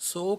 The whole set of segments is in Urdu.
100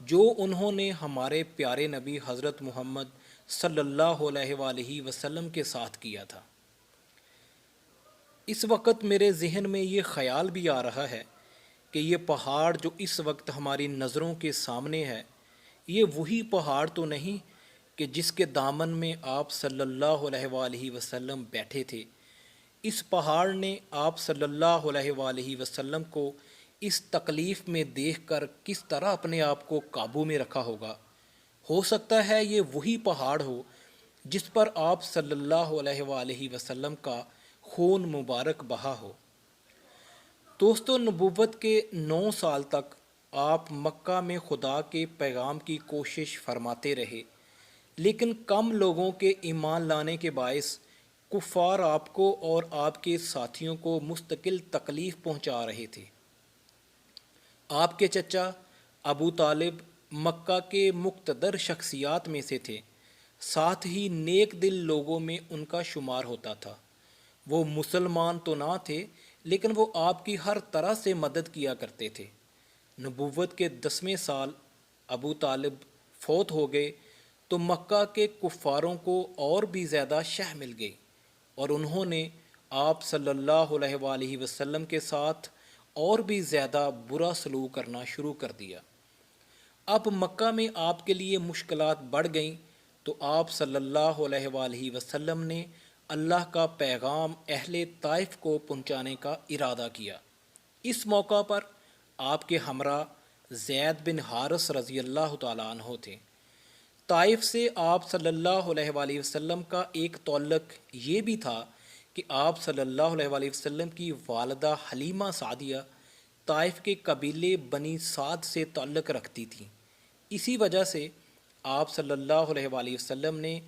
جو انہوں نے ہمارے پیارے نبی حضرت محمد صلی اللہ علیہ وآلہ وسلم کے ساتھ کیا تھا۔ اس وقت میرے ذہن میں یہ خیال بھی آ رہا ہے کہ یہ پہاڑ جو اس وقت ہماری نظروں کے سامنے ہے، یہ وہی پہاڑ تو نہیں کہ جس کے دامن میں آپ صلی اللہ علیہ وآلہ وسلم بیٹھے تھے۔ اس پہاڑ نے آپ صلی اللہ علیہ وآلہ وسلم کو اس تکلیف میں دیکھ کر کس طرح اپنے آپ کو قابو میں رکھا ہوگا۔ ہو سکتا ہے یہ وہی پہاڑ ہو جس پر آپ صلی اللہ علیہ وآلہ وسلم کا خون مبارک بہا ہو۔ دوستو، نبوت کے 9 سال تک آپ مکہ میں خدا کے پیغام کی کوشش فرماتے رہے، لیکن کم لوگوں کے ایمان لانے کے باعث کفار آپ کو اور آپ کے ساتھیوں کو مستقل تکلیف پہنچا رہے تھے۔ آپ کے چچا ابو طالب مکہ کے مقتدر شخصیات میں سے تھے، ساتھ ہی نیک دل لوگوں میں ان کا شمار ہوتا تھا۔ وہ مسلمان تو نہ تھے، لیکن وہ آپ کی ہر طرح سے مدد کیا کرتے تھے۔ نبوت کے 10ویں سال ابو طالب فوت ہو گئے تو مکہ کے کفاروں کو اور بھی زیادہ شہ مل گئی، اور انہوں نے آپ صلی اللہ علیہ وآلہ وسلم کے ساتھ اور بھی زیادہ برا سلوک کرنا شروع کر دیا۔ اب مکہ میں آپ کے لیے مشکلات بڑھ گئیں تو آپ صلی اللہ علیہ وآلہ وسلم نے اللہ کا پیغام اہل طائف کو پہنچانے کا ارادہ کیا۔ اس موقع پر آپ کے ہمراہ زید بن حارث رضی اللہ تعالیٰ عنہ تھے۔ طائف سے آپ صلی اللہ علیہ وآلہ وسلم کا ایک تعلق یہ بھی تھا کہ آپ صلی اللہ علیہ وآلہ وسلم کی والدہ حلیمہ سعدیہ طائف کے قبیلے بنی سعد سے تعلق رکھتی تھیں۔ اسی وجہ سے آپ صلی اللہ علیہ وآلہ وسلم نے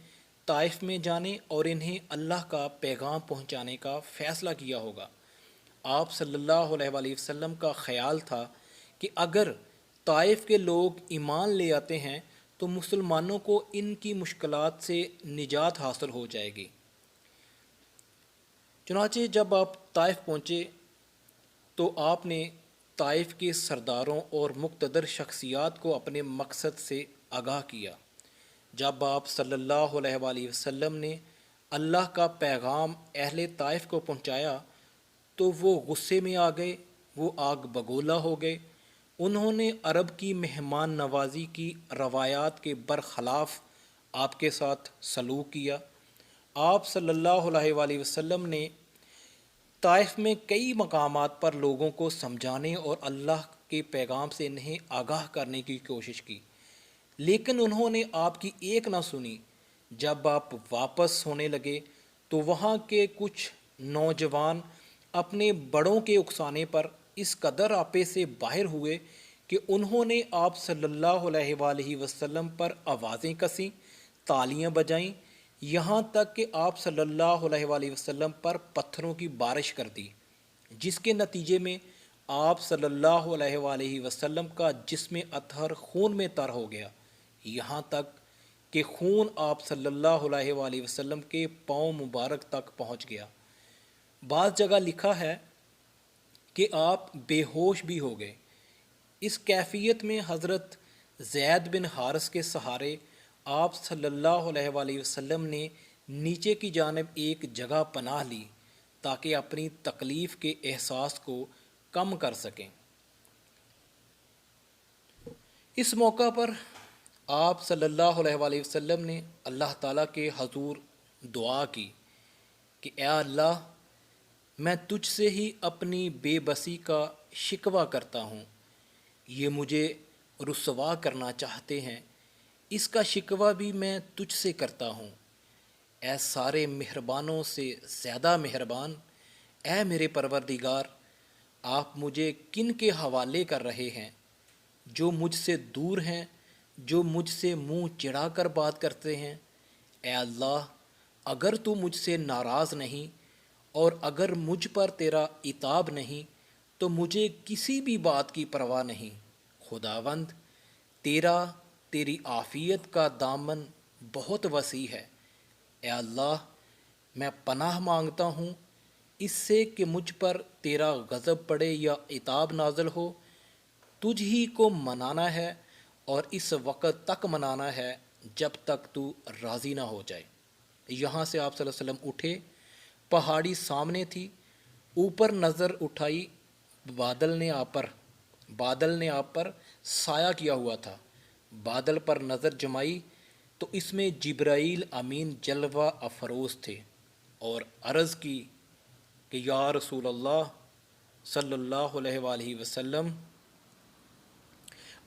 طائف میں جانے اور انہیں اللہ کا پیغام پہنچانے کا فیصلہ کیا ہوگا۔ آپ صلی اللہ علیہ وآلہ وسلم کا خیال تھا کہ اگر طائف کے لوگ ایمان لے آتے ہیں تو مسلمانوں کو ان کی مشکلات سے نجات حاصل ہو جائے گی۔ چنانچہ جب آپ طائف پہنچے تو آپ نے طائف کے سرداروں اور مقتدر شخصیات کو اپنے مقصد سے آگاہ کیا۔ جب آپ صلی اللہ علیہ وآلہ وسلم نے اللہ کا پیغام اہل طائف کو پہنچایا تو وہ غصے میں آ گئے، وہ آگ بگولا ہو گئے۔ انہوں نے عرب کی مہمان نوازی کی روایات کے برخلاف آپ کے ساتھ سلوک کیا۔ آپ صلی اللہ علیہ وآلہ وسلم نے طائف میں کئی مقامات پر لوگوں کو سمجھانے اور اللہ کے پیغام سے انہیں آگاہ کرنے کی کوشش کی، لیکن انہوں نے آپ کی ایک نہ سنی۔ جب آپ واپس ہونے لگے تو وہاں کے کچھ نوجوان اپنے بڑوں کے اکسانے پر اس قدر آپے سے باہر ہوئے کہ انہوں نے آپ صلی اللہ علیہ وآلہ وسلم پر آوازیں کسیں، تالیاں بجائیں، یہاں تک کہ آپ صلی اللہ علیہ وآلہ وسلم پر پتھروں کی بارش کر دی، جس کے نتیجے میں آپ صلی اللہ علیہ وآلہ وسلم کا جسم اطہر خون میں تر ہو گیا، یہاں تک کہ خون آپ صلی اللہ علیہ وآلہ وسلم کے پاؤں مبارک تک پہنچ گیا۔ بعض جگہ لکھا ہے کہ آپ بے ہوش بھی ہو گئے۔ اس کیفیت میں حضرت زید بن حارث کے سہارے آپ صلی اللہ علیہ وآلہ وسلم نے نیچے کی جانب ایک جگہ پناہ لی تاکہ اپنی تکلیف کے احساس کو کم کر سکیں۔ اس موقع پر آپ صلی اللہ علیہ وآلہ وسلم نے اللہ تعالیٰ کے حضور دعا کی کہ اے اللہ، میں تجھ سے ہی اپنی بے بسی کا شکوہ کرتا ہوں، یہ مجھے رسوا کرنا چاہتے ہیں، اس کا شکوہ بھی میں تجھ سے کرتا ہوں۔ اے سارے مہربانوں سے زیادہ مہربان، اے میرے پروردگار، آپ مجھے کن کے حوالے کر رہے ہیں؟ جو مجھ سے دور ہیں، جو مجھ سے منہ چڑھا کر بات کرتے ہیں۔ اے اللہ، اگر تو مجھ سے ناراض نہیں اور اگر مجھ پر تیرا عتاب نہیں تو مجھے کسی بھی بات کی پرواہ نہیں۔ خداوند، تیری عافیت کا دامن بہت وسیع ہے۔ اے اللہ، میں پناہ مانگتا ہوں اس سے کہ مجھ پر تیرا غضب پڑے یا عتاب نازل ہو۔ تجھ ہی کو منانا ہے اور اس وقت تک منانا ہے جب تک تو راضی نہ ہو جائے۔ یہاں سے آپ صلی اللہ علیہ وسلم اٹھے، پہاڑی سامنے تھی، اوپر نظر اٹھائی، بادل نے آپ پر سایہ کیا ہوا تھا۔ بادل پر نظر جمائی تو اس میں جبرائیل امین جلوہ افروز تھے، اور عرض کی کہ یا رسول اللہ صلی اللہ علیہ وآلہ وسلم،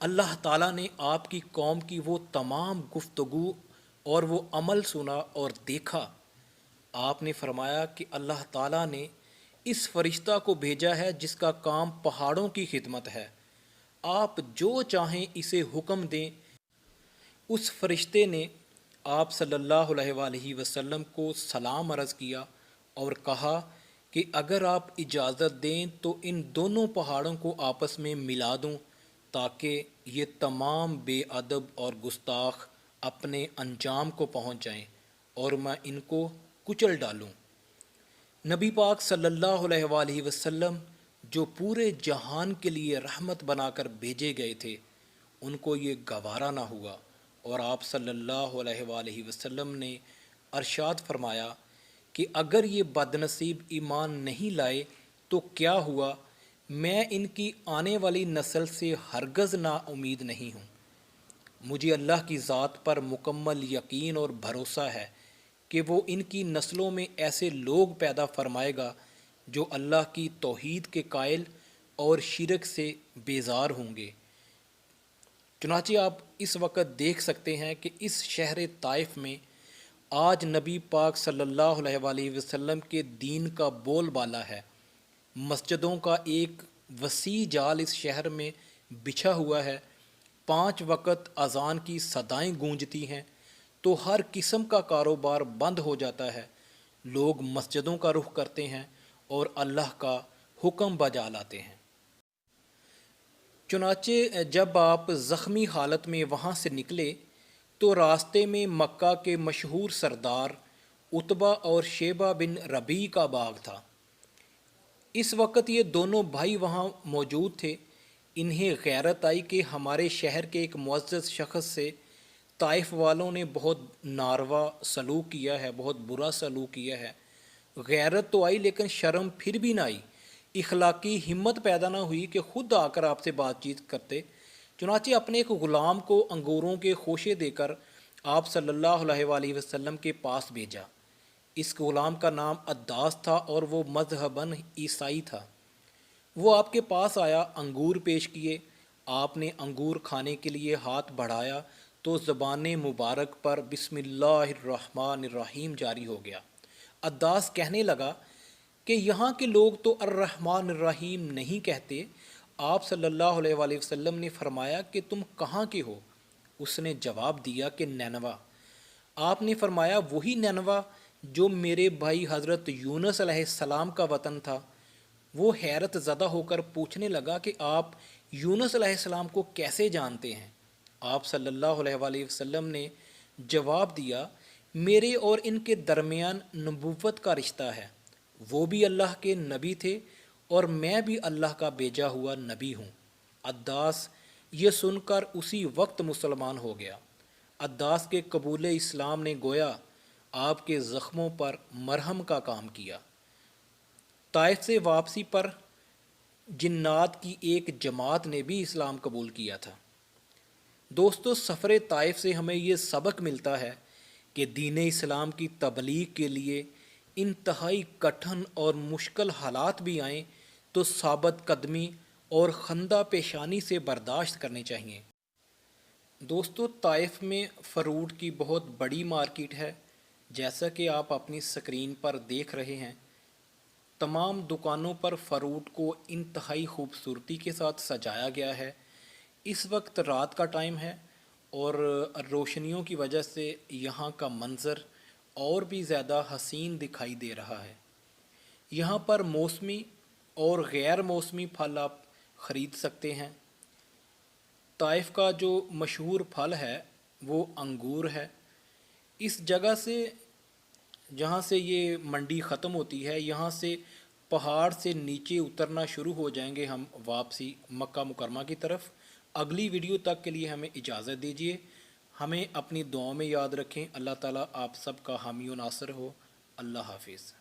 اللہ تعالیٰ نے آپ کی قوم کی وہ تمام گفتگو اور وہ عمل سنا اور دیکھا۔ آپ نے فرمایا کہ اللہ تعالیٰ نے اس فرشتہ کو بھیجا ہے جس کا کام پہاڑوں کی خدمت ہے، آپ جو چاہیں اسے حکم دیں۔ اس فرشتے نے آپ صلی اللہ علیہ وآلہ وسلم کو سلام عرض کیا اور کہا کہ اگر آپ اجازت دیں تو ان دونوں پہاڑوں کو آپس میں ملا دوں تاکہ یہ تمام بے ادب اور گستاخ اپنے انجام کو پہنچ جائیں اور میں ان کو کچل ڈالوں۔ نبی پاک صلی اللہ علیہ وآلہ وسلم جو پورے جہان کے لیے رحمت بنا کر بھیجے گئے تھے، ان کو یہ گوارا نہ ہوا، اور آپ صلی اللہ علیہ وآلہ وسلم نے ارشاد فرمایا کہ اگر یہ بد نصیب ایمان نہیں لائے تو کیا ہوا، میں ان کی آنے والی نسل سے ہرگز نا امید نہیں ہوں۔ مجھے اللہ کی ذات پر مکمل یقین اور بھروسہ ہے کہ وہ ان کی نسلوں میں ایسے لوگ پیدا فرمائے گا جو اللہ کی توحید کے قائل اور شرک سے بیزار ہوں گے۔ چنانچہ آپ اس وقت دیکھ سکتے ہیں کہ اس شہر طائف میں آج نبی پاک صلی اللہ علیہ وآلہ وسلم کے دین کا بول بالا ہے۔ مسجدوں کا ایک وسیع جال اس شہر میں بچھا ہوا ہے، 5 وقت اذان کی صدائیں گونجتی ہیں تو ہر قسم کا کاروبار بند ہو جاتا ہے، لوگ مسجدوں کا رخ کرتے ہیں اور اللہ کا حکم بجا لاتے ہیں۔ چنانچہ جب آپ زخمی حالت میں وہاں سے نکلے تو راستے میں مکہ کے مشہور سردار عتبہ اور شیبہ بن ربیع کا باغ تھا۔ اس وقت یہ دونوں بھائی وہاں موجود تھے۔ انہیں غیرت آئی کہ ہمارے شہر کے ایک معزز شخص سے طائف والوں نے بہت ناروا سلوک کیا ہے، بہت برا سلوک کیا ہے۔ غیرت تو آئی لیکن شرم پھر بھی نہ آئی، اخلاقی ہمت پیدا نہ ہوئی کہ خود آ کر آپ سے بات چیت کرتے۔ چنانچہ اپنے ایک غلام کو انگوروں کے خوشے دے کر آپ صلی اللہ علیہ وآلہ وسلم کے پاس بھیجا۔ اس غلام کا نام عداس تھا اور وہ مذہباً عیسائی تھا۔ وہ آپ کے پاس آیا، انگور پیش کیے، آپ نے انگور کھانے کے لیے ہاتھ بڑھایا تو زبان مبارک پر بسم اللہ الرحمن الرحیم جاری ہو گیا۔ عداس کہنے لگا کہ یہاں کے لوگ تو الرحمن الرحیم نہیں کہتے۔ آپ صلی اللہ علیہ وآلہ وسلم نے فرمایا کہ تم کہاں کے ہو؟ اس نے جواب دیا کہ نینوا۔ آپ نے فرمایا وہی نینوا جو میرے بھائی حضرت یونس علیہ السلام کا وطن تھا۔ وہ حیرت زدہ ہو کر پوچھنے لگا کہ آپ یونس علیہ السلام کو کیسے جانتے ہیں؟ آپ صلی اللہ علیہ وآلہ وسلم نے جواب دیا میرے اور ان کے درمیان نبوت کا رشتہ ہے، وہ بھی اللہ کے نبی تھے اور میں بھی اللہ کا بھیجا ہوا نبی ہوں۔ عداس یہ سن کر اسی وقت مسلمان ہو گیا۔ عداس کے قبول اسلام نے گویا آپ کے زخموں پر مرہم کا کام کیا۔ طائف سے واپسی پر جنات کی ایک جماعت نے بھی اسلام قبول کیا تھا۔ دوستو، سفر طائف سے ہمیں یہ سبق ملتا ہے کہ دین اسلام کی تبلیغ کے لیے انتہائی کٹھن اور مشکل حالات بھی آئیں تو ثابت قدمی اور خندہ پیشانی سے برداشت کرنے چاہیے۔ دوستو، طائف میں فروٹ کی بہت بڑی مارکیٹ ہے، جیسا کہ آپ اپنی سکرین پر دیکھ رہے ہیں۔ تمام دکانوں پر فروٹ کو انتہائی خوبصورتی کے ساتھ سجایا گیا ہے۔ اس وقت رات کا ٹائم ہے اور روشنیوں کی وجہ سے یہاں کا منظر اور بھی زیادہ حسین دکھائی دے رہا ہے۔ یہاں پر موسمی اور غیر موسمی پھل آپ خرید سکتے ہیں۔ طائف کا جو مشہور پھل ہے وہ انگور ہے۔ اس جگہ سے جہاں سے یہ منڈی ختم ہوتی ہے، یہاں سے پہاڑ سے نیچے اترنا شروع ہو جائیں گے ہم واپسی مکہ مکرمہ کی طرف، اگلی ویڈیو تک کے لیے ہمیں اجازت دیجیے. ہمیں اپنی دعاؤں میں یاد رکھیں. اللہ تعالیٰ آپ سب کا حامی و ناصر ہو. اللہ حافظ.